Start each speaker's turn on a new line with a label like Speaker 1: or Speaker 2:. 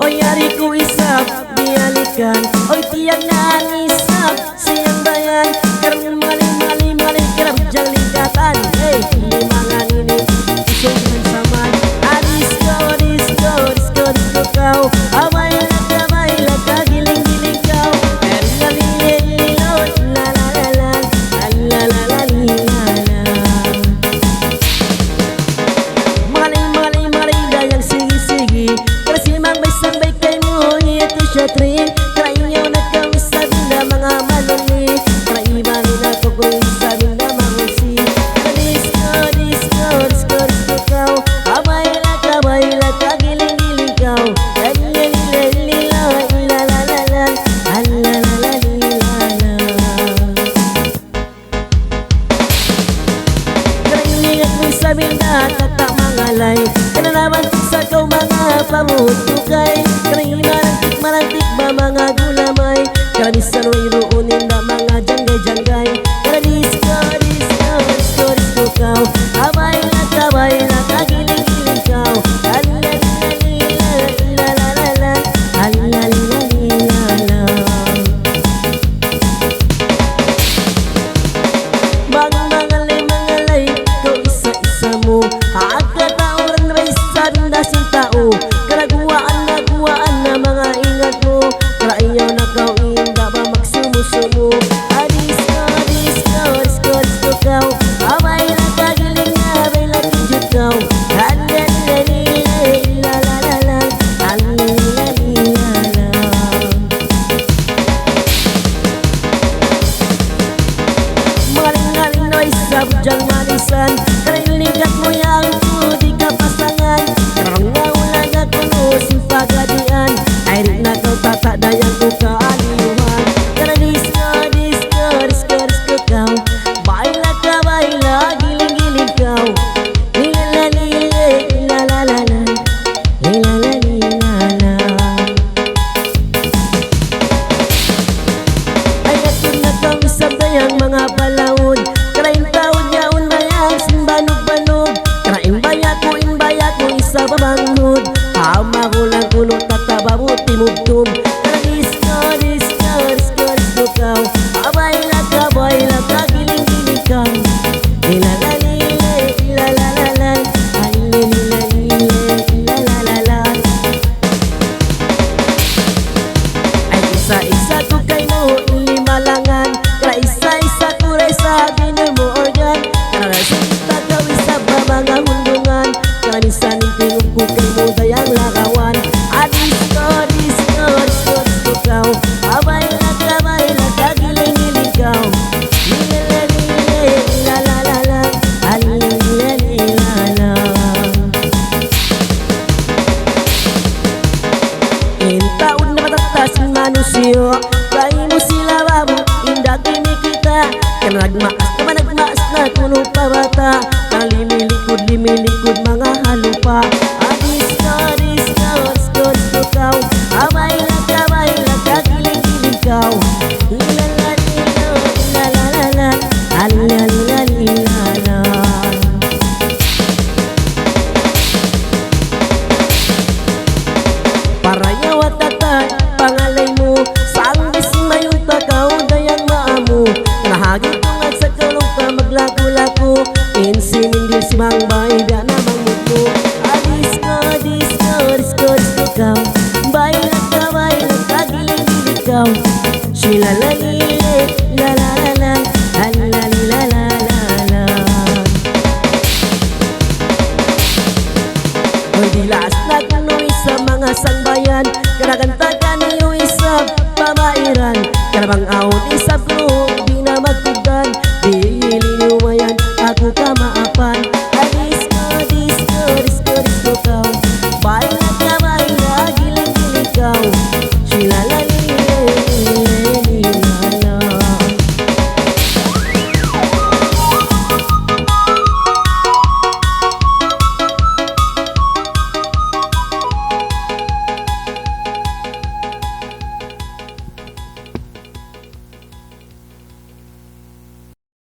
Speaker 1: Oy hari ku isap dialihkan, oy tiang nanisap siang bayan. Karena mali kerap jalingkatan. Hey, limangan ini isungan saman. Disco kau. Abailah kagiling-giling kau. Ergalilililot la la la la la la la la. Mali dayang sigi-sigi. Kersimang bay kay mo itu syatri. Karainyaw na kau sabi na mga malumi. Karaibanin ako kung sabi na mahusi. Disco kau. Abailah kagiling-giling kau. Sabi na tatak mangalay, kananaman sa kau mga pamutukay. Karina malantik ba mga gulamay, karanisan o iruunin na mga janggay-janggay. Disco kau. Abailah kagiling-giling kau. Mangalay kau isa-isa mo. Hakatauran ray sabing dasin tao. Karaguaan na mga ingat mo. Karaiyaw na kau inda ba magsumo-sumo. Disco kau. Abailah kagiling na abailah kinjut kau. Maling-aling noy sa bujang manisan. Kariligat mo yang ku di kapasangan. Karang naulaga kuno simpagadian. Airik na kau tatak dayang ku kaaliuhan. Karena disco kau. Bailah giling-giling kau. Yang mga palawod, karain taon yaon bayang simbanog-banog. Karain baya ko isa babangod. Hama ko lang kuno tataba mo timugtog. Kara disco kau. Abailah kagiling-giling kau. Ay isa-isa ko kay mo limalangan. Isa ko ray sa dinner mo organ. Karena kita kau isa ba mga hundungan. Karanisan tingog ko kay mo dayang lakawan. Disco kau. Abailah kagiling-giling kau. Taon na matatas manusia. Kain mo sila babu indah kini kita. Karena nagmaas na kuno pa bata. Limilikod mga halupa. Disco kau. Abailah kagiling-giling kau. Para yawa tatay pangalay mo. Sanggis mayong takaw dayang maamu. Nahagit kong at sa kalong ka maglaku-laku. Insimindir si mang baida na mangmuko. Disco kau. Bailah kagiling-giling kau. Shilalalile la la la la la la la la. Hoy dilas na kunoy sa mga sangbayan. Karakanta ka niyo isa pamairan. Karabang aon isa pro di na magtugan. Di linumayan ako ka maapan. Disco kau. Bailah